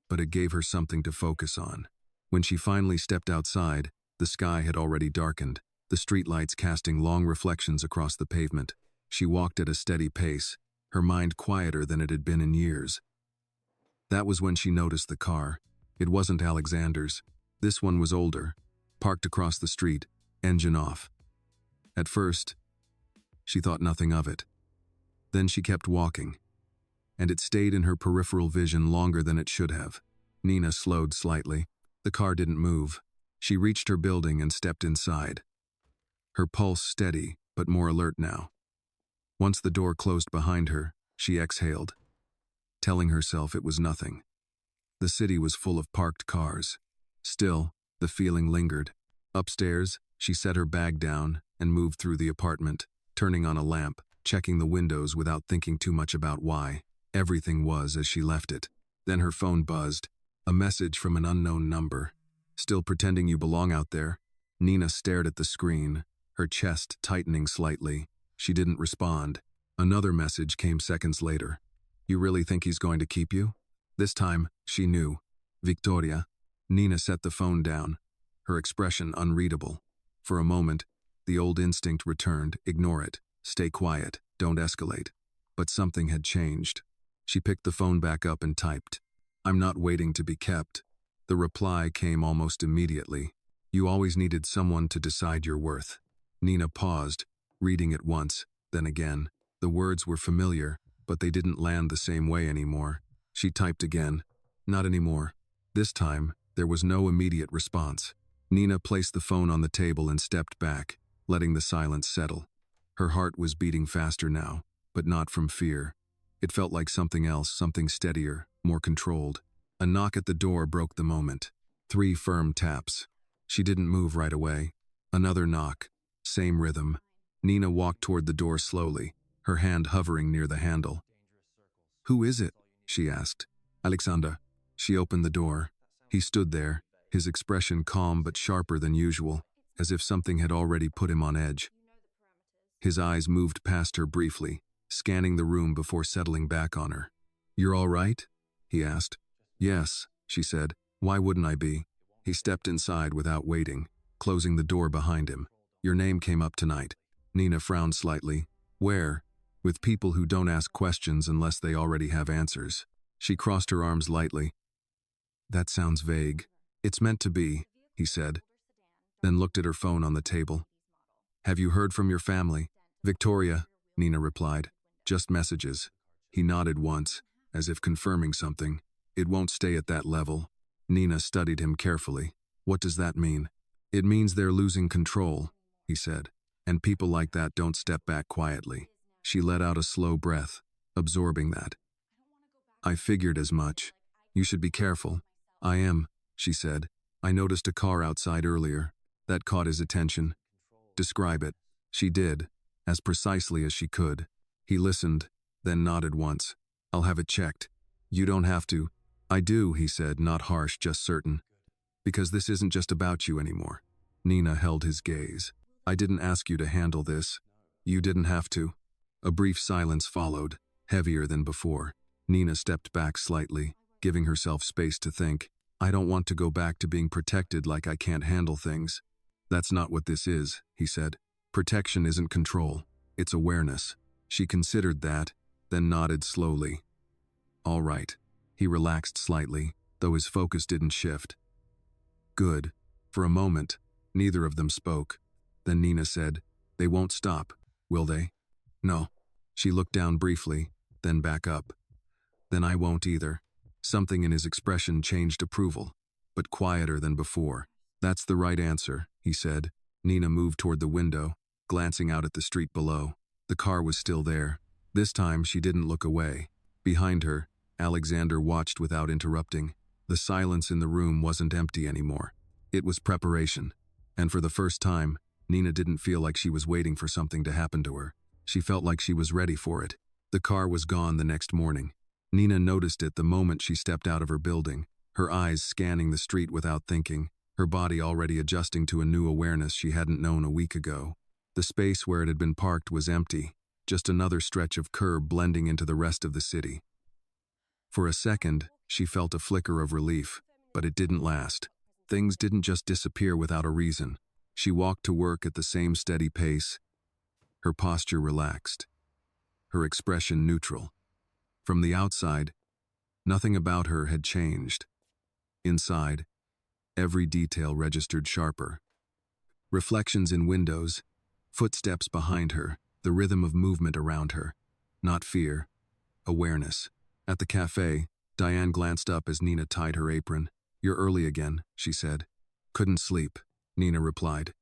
but it gave her something to focus on. When she finally stepped outside, the sky had already darkened, the streetlights casting long reflections across the pavement. She walked at a steady pace, her mind quieter than it had been in years. That was when she noticed the car. It wasn't Alexander's. This one was older, parked across the street, engine off. At first, she thought nothing of it. Then she kept walking, and it stayed in her peripheral vision longer than it should have. Nina slowed slightly. The car didn't move. She reached her building and stepped inside. Her pulse steady, but more alert now. Once the door closed behind her, she exhaled, telling herself it was nothing. The city was full of parked cars. Still, the feeling lingered. Upstairs, she set her bag down and moved through the apartment, turning on a lamp, checking the windows without thinking too much about why. Everything was as she left it. Then her phone buzzed. A message from an unknown number. "Still pretending you belong out there?" Nina stared at the screen, her chest tightening slightly. She didn't respond. Another message came seconds later. "You really think he's going to keep you?" This time, she knew. "Victoria." Nina set the phone down, her expression unreadable. For a moment, the old instinct returned. Ignore it. Stay quiet. Don't escalate. But something had changed. She picked the phone back up and typed, "I'm not waiting to be kept." The reply came almost immediately. "You always needed someone to decide your worth." Nina paused, reading it once, then again. The words were familiar, but they didn't land the same way anymore. She typed again, "Not anymore." This time, there was no immediate response. Nina placed the phone on the table and stepped back, letting the silence settle. Her heart was beating faster now, but not from fear. It felt like something else, something steadier, more controlled. A knock at the door broke the moment. 3 firm taps. She didn't move right away. Another knock. Same rhythm. Nina walked toward the door slowly, her hand hovering near the handle. "Who is it?" she asked. "Alexander." She opened the door. He stood there, his expression calm but sharper than usual, as if something had already put him on edge. His eyes moved past her briefly, scanning the room before settling back on her. "You're all right?" he asked. "Yes," she said. "Why wouldn't I be?" He stepped inside without waiting, closing the door behind him. "Your name came up tonight." Nina frowned slightly. "Where?" "With people who don't ask questions unless they already have answers." She crossed her arms lightly. "That sounds vague." "It's meant to be," he said, then looked at her phone on the table. "Have you heard from your family?" "Victoria," Nina replied. "Just messages." He nodded once, as if confirming something. "It won't stay at that level." Nina studied him carefully. "What does that mean?" "It means they're losing control," he said. "And people like that don't step back quietly." She let out a slow breath, absorbing that. "I figured as much. You should be careful." "I am," she said. "I noticed a car outside earlier. That caught his attention." "Describe it." She did, as precisely as she could. He listened, then nodded once. "I'll have it checked." "You don't have to." "I do," he said, not harsh, just certain. "Because this isn't just about you anymore." Nina held his gaze. "I didn't ask you to handle this." "You didn't have to." A brief silence followed, heavier than before. Nina stepped back slightly. giving herself space to think. I don't want to go back to being protected like I can't handle things. That's not what this is, he said. Protection isn't control, it's awareness. She considered that, then nodded slowly. All right. He relaxed slightly, though his focus didn't shift. Good. For a moment, neither of them spoke. Then Nina said, They won't stop, will they? No. She looked down briefly, then back up. Then I won't either. Something in his expression changed approval, but quieter than before. That's the right answer, he said. Nina moved toward the window, glancing out at the street below. The car was still there. This time she didn't look away. Behind her, Alexander watched without interrupting. The silence in the room wasn't empty anymore. It was preparation. And for the first time, Nina didn't feel like she was waiting for something to happen to her. She felt like she was ready for it. The car was gone the next morning. Nina noticed it the moment she stepped out of her building, her eyes scanning the street without thinking, her body already adjusting to a new awareness she hadn't known a week ago. The space where it had been parked was empty, just another stretch of curb blending into the rest of the city. For a second, she felt a flicker of relief, but it didn't last. Things didn't just disappear without a reason. She walked to work at the same steady pace, her posture relaxed, her expression neutral. From the outside, nothing about her had changed. Inside, every detail registered sharper. Reflections in windows, footsteps behind her, the rhythm of movement around her. Not fear, awareness. At the cafe, Diane glanced up as Nina tied her apron. You're early again, she said. Couldn't sleep, Nina replied.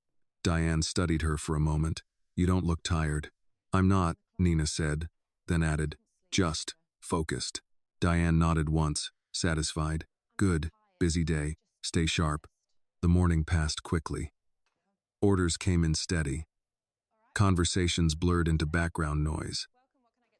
Diane studied her for a moment. You don't look tired. I'm not, Nina said, then added, just focused. Diane nodded once, satisfied. Good, busy day, stay sharp. The morning passed quickly. Orders came in steady. Conversations blurred into background noise.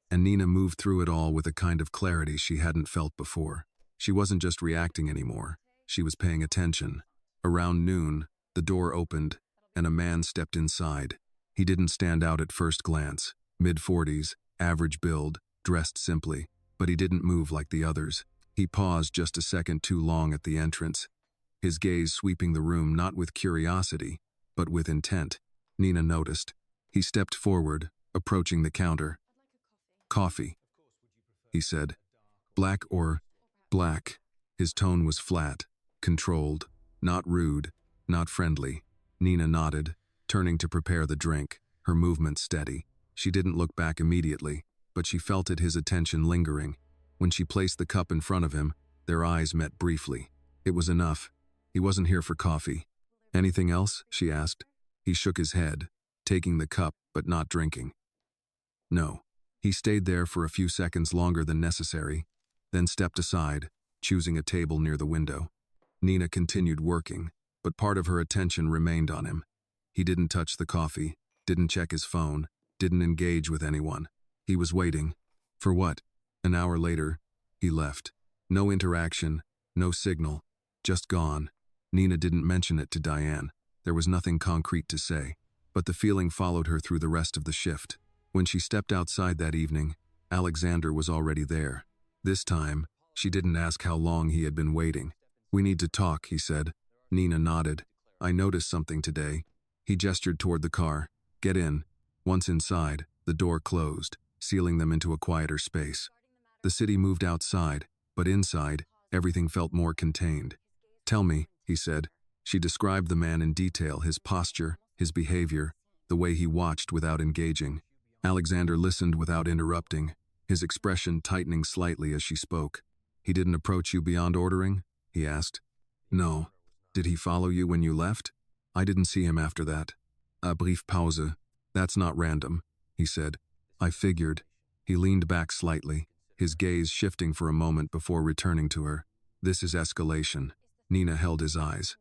And Nina moved through it all with a kind of clarity she hadn't felt before. She wasn't just reacting anymore. She was paying attention. Around noon, the door opened, and a man stepped inside. He didn't stand out at first glance. Mid-40s, average build, dressed simply, but he didn't move like the others. He paused just a second too long at the entrance, his gaze sweeping the room not with curiosity, but with intent. Nina noticed. He stepped forward, approaching the counter. Coffee, he said. Black or black? His tone was flat, controlled, not rude, not friendly. Nina nodded, turning to prepare the drink, her movement steady. She didn't look back immediately, but she felt his attention lingering. When she placed the cup in front of him, their eyes met briefly. It was enough. He wasn't here for coffee. Anything else? She asked. He shook his head, taking the cup but not drinking. No. He stayed there for a few seconds longer than necessary, then stepped aside, choosing a table near the window. Nina continued working, but part of her attention remained on him. He didn't touch the coffee, didn't check his phone, didn't engage with anyone. He was waiting. For what? An hour later, he left. No interaction, no signal, just gone. Nina didn't mention it to Diane. There was nothing concrete to say, but the feeling followed her through the rest of the shift. When she stepped outside that evening, Alexander was already there. This time, she didn't ask how long he had been waiting. We need to talk, he said. Nina nodded. I noticed something today. He gestured toward the car. Get in. Once inside, the door closed, sealing them into a quieter space. The city moved outside, but inside, everything felt more contained. Tell me, he said. She described the man in detail, his posture, his behavior, the way he watched without engaging. Alexander listened without interrupting, his expression tightening slightly as she spoke. He didn't approach you beyond ordering? He asked. No. Did he follow you when you left? I didn't see him after that. A brief pause. That's not random, he said. I figured. He leaned back slightly, his gaze shifting for a moment before returning to her. This is escalation. Nina held his eyes.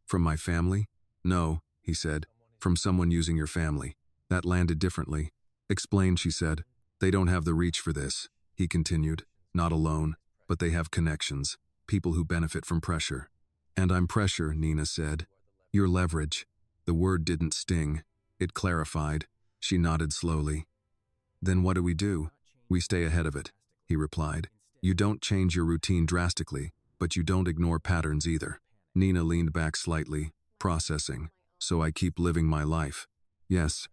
From my family? No, he said. From someone using your family. That landed differently. Explain, she said. They don't have the reach for this, he continued. Not alone, but they have connections, people who benefit from pressure. And I'm pressure, Nina said. Your leverage. The word didn't sting. It clarified. She nodded slowly. Then what do? We stay ahead of it, he replied. You don't change your routine drastically, but you don't ignore patterns either. Nina leaned back slightly, processing. So I keep living my life. Yes.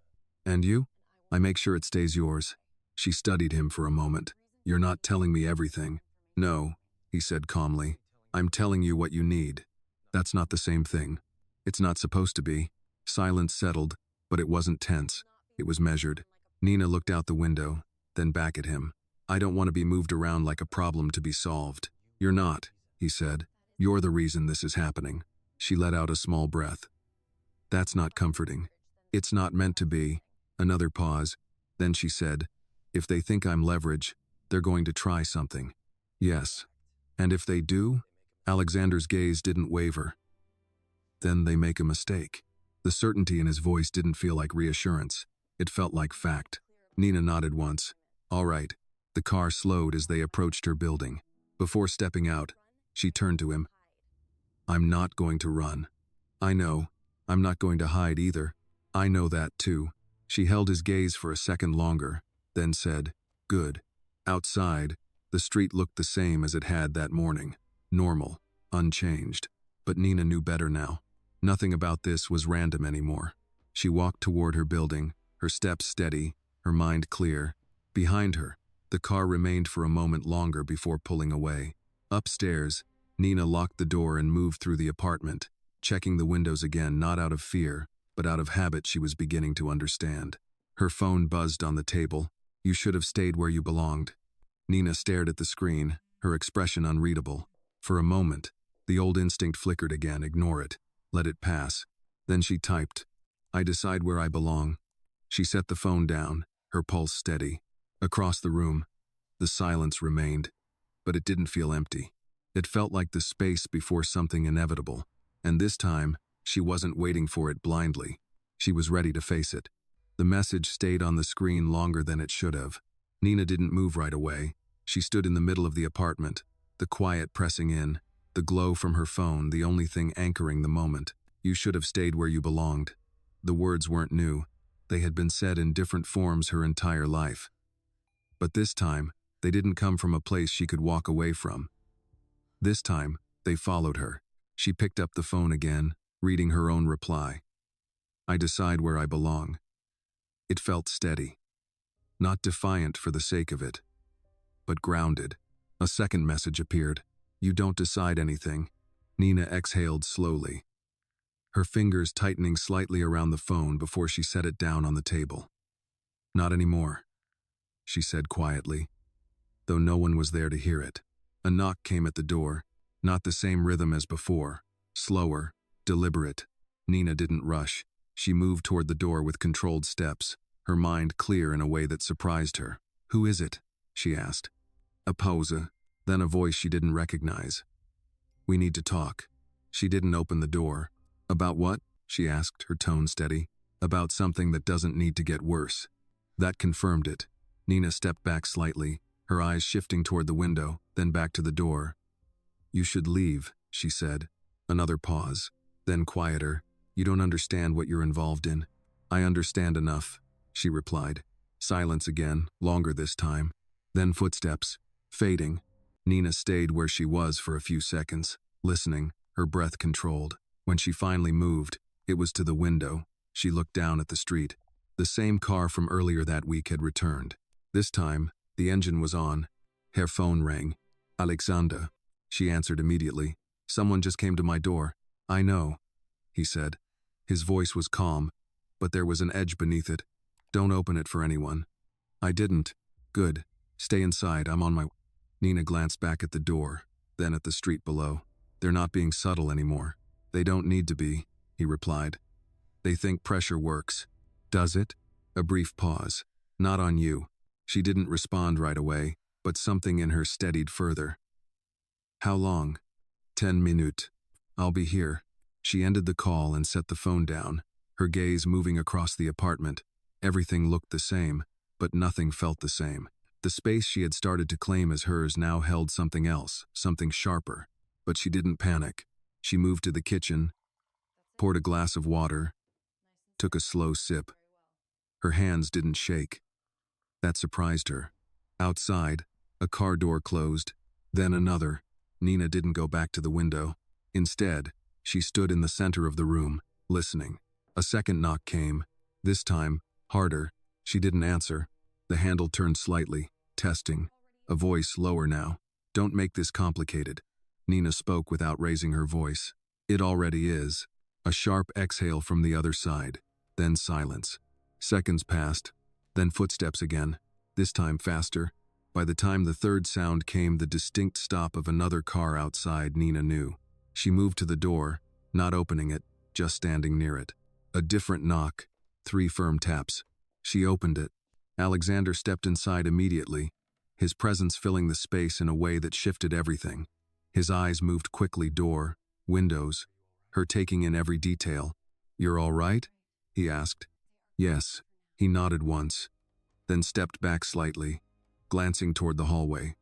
And you? I make sure it stays yours. She studied him for a moment. You're not telling me everything. No, he said calmly. I'm telling you what you need. That's not the same thing. It's not supposed to be. Silence settled, but it wasn't tense. It was measured. Nina looked out the window, then back at him. I don't want to be moved around like a problem to be solved. You're not, he said. You're the reason this is happening. She let out a small breath. That's not comforting. It's not meant to be. Another pause. Then she said, if they think I'm leverage, they're going to try something. Yes. And if they do? Alexander's gaze didn't waver. Then they make a mistake. The certainty in his voice didn't feel like reassurance. It felt like fact. Nina nodded once. All right. The car slowed as they approached her building. Before stepping out, she turned to him. I'm not going to run. I know. I'm not going to hide either. I know that too. She held his gaze for a second longer, then said, good. Outside, the street looked the same as it had that morning. Normal, unchanged. But Nina knew better now. Nothing about this was random anymore. She walked toward her building, her steps steady, her mind clear. Behind her, the car remained for a moment longer before pulling away. Upstairs, Nina locked the door and moved through the apartment, checking the windows again not out of fear, but out of habit she was beginning to understand. Her phone buzzed on the table. You should have stayed where you belonged. Nina stared at the screen, her expression unreadable. For a moment, the old instinct flickered again, ignore it, let it pass. Then she typed, I decide where I belong. She set the phone down, her pulse steady. Across the room, the silence remained, but it didn't feel empty. It felt like the space before something inevitable, and this time, she wasn't waiting for it blindly. She was ready to face it. The message stayed on the screen longer than it should have. Nina didn't move right away. She stood in the middle of the apartment, the quiet pressing in, the glow from her phone the only thing anchoring the moment. You should have stayed where you belonged. The words weren't new. They had been said in different forms her entire life. But this time, they didn't come from a place she could walk away from. This time, they followed her. She picked up the phone again, reading her own reply. I decide where I belong. It felt steady. Not defiant for the sake of it, but grounded. A second message appeared. You don't decide anything. Nina exhaled slowly, her fingers tightening slightly around the phone before she set it down on the table. Not anymore, she said quietly, though no one was there to hear it. A knock came at the door, not the same rhythm as before, slower, deliberate. Nina didn't rush. She moved toward the door with controlled steps, her mind clear in a way that surprised her. Who is it? She asked. A pause, then a voice she didn't recognize. We need to talk. She didn't open the door. About what? She asked, her tone steady. About something that doesn't need to get worse. That confirmed it. Nina stepped back slightly, her eyes shifting toward the window, then back to the door. You should leave, she said. Another pause, then quieter. You don't understand what you're involved in. I understand enough, she replied. Silence again, longer this time. Then footsteps, fading. Nina stayed where she was for a few seconds, listening, her breath controlled. When she finally moved, it was to the window. She looked down at the street. The same car from earlier that week had returned. This time, the engine was on. Her phone rang. Alexander. She answered immediately. Someone just came to my door. I know, he said. His voice was calm, but there was an edge beneath it. Don't open it for anyone. I didn't. Good. Stay inside, I'm on my... Nina glanced back at the door, then at the street below. They're not being subtle anymore. They don't need to be, he replied. They think pressure works. Does it? A brief pause. Not on you. She didn't respond right away, but something in her steadied further. How long? 10 minutes. I'll be here. She ended the call and set the phone down, her gaze moving across the apartment. Everything looked the same, but nothing felt the same. The space she had started to claim as hers now held something else, something sharper. But she didn't panic. She moved to the kitchen, poured a glass of water, took a slow sip. Her hands didn't shake. That surprised her. Outside, a car door closed, Then another. Nina didn't go back to the window. Instead, she stood in the center of the room, listening. A second knock came. This time, harder. She didn't answer. The handle turned slightly, testing. A voice lower now. "Don't make this complicated." Nina spoke without raising her voice. "It already is." A sharp exhale from the other side. Then silence. Seconds passed. Then footsteps again. This time faster. By the time the third sound came, the distinct stop of another car outside, Nina knew. She moved to the door, not opening it, just standing near it. A different knock. 3 firm taps. She opened it. Alexander stepped inside immediately, his presence filling the space in a way that shifted everything. His eyes moved quickly, door, windows, her taking in every detail. "You're all right?" he asked. "Yes." He nodded once, then stepped back slightly, glancing toward the hallway.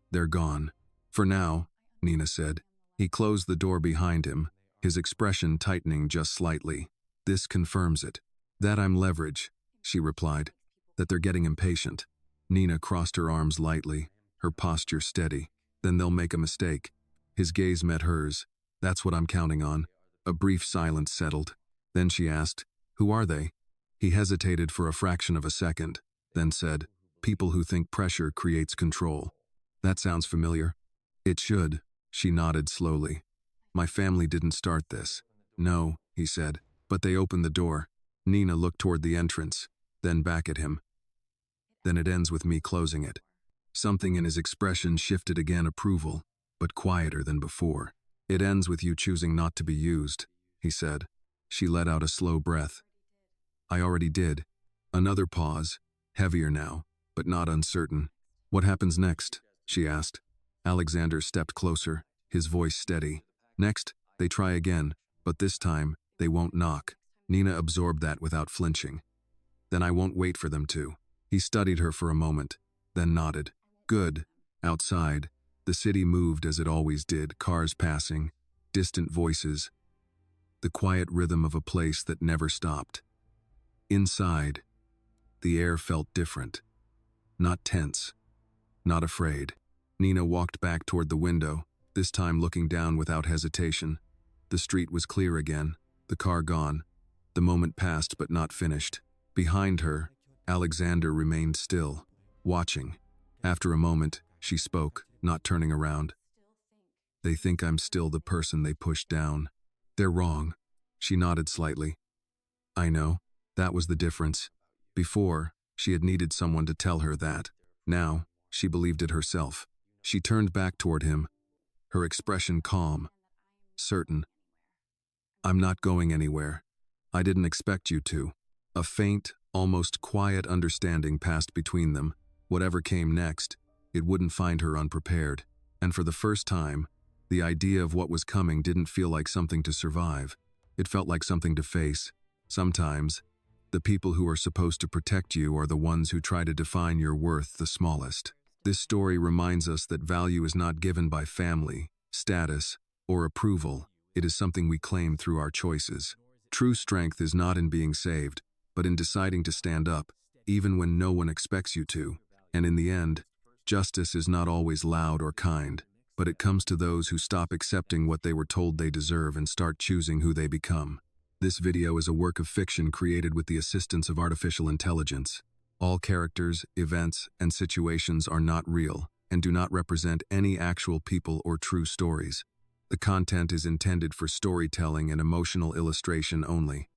"They're gone. For now," Nina said. He closed the door behind him, his expression tightening just slightly. "This confirms it." "That I'm leverage," she replied. "That they're getting impatient." Nina crossed her arms lightly, her posture steady. "Then they'll make a mistake." His gaze met hers. "That's what I'm counting on." A brief silence settled. Then she asked, "Who are they?" He hesitated for a fraction of a second, then said, "People who think pressure creates control." "That sounds familiar." "It should." She nodded slowly. "My family didn't start this." "No," he said, "but they opened the door." Nina looked toward the entrance, then back at him. "Then it ends with me closing it." Something in his expression shifted again, approval, but quieter than before. "It ends with you choosing not to be used," he said. She let out a slow breath. "I already did." Another pause, heavier now, but not uncertain. "What happens next?" she asked. Alexander stepped closer, his voice steady. "Next, they try again, but this time, they won't knock." Nina absorbed that without flinching. "Then I won't wait for them to." He studied her for a moment, then nodded. "Good." Outside, the city moved as it always did, cars passing, distant voices, the quiet rhythm of a place that never stopped. Inside, the air felt different. Not tense, not afraid. Nina walked back toward the window, this time looking down without hesitation. The street was clear again, the car gone. The moment passed but not finished. Behind her, Alexander remained still, watching. After a moment, she spoke, not turning around. "They think I'm still the person they pushed down." "They're wrong." She nodded slightly. "I know. That was the difference. Before, she had needed someone to tell her that. Now, she believed it herself." She turned back toward him, her expression calm, certain. "I'm not going anywhere. I didn't expect you to." A faint, almost quiet understanding passed between them. Whatever came next, it wouldn't find her unprepared. And for the first time, the idea of what was coming didn't feel like something to survive. It felt like something to face. Sometimes, the people who are supposed to protect you are the ones who try to define your worth the smallest. This story reminds us that value is not given by family, status, or approval. It is something we claim through our choices. True strength is not in being saved, but in deciding to stand up, even when no one expects you to. And in the end, justice is not always loud or kind, but it comes to those who stop accepting what they were told they deserve and start choosing who they become. This video is a work of fiction created with the assistance of artificial intelligence. All characters, events, and situations are not real and do not represent any actual people or true stories. The content is intended for storytelling and emotional illustration only.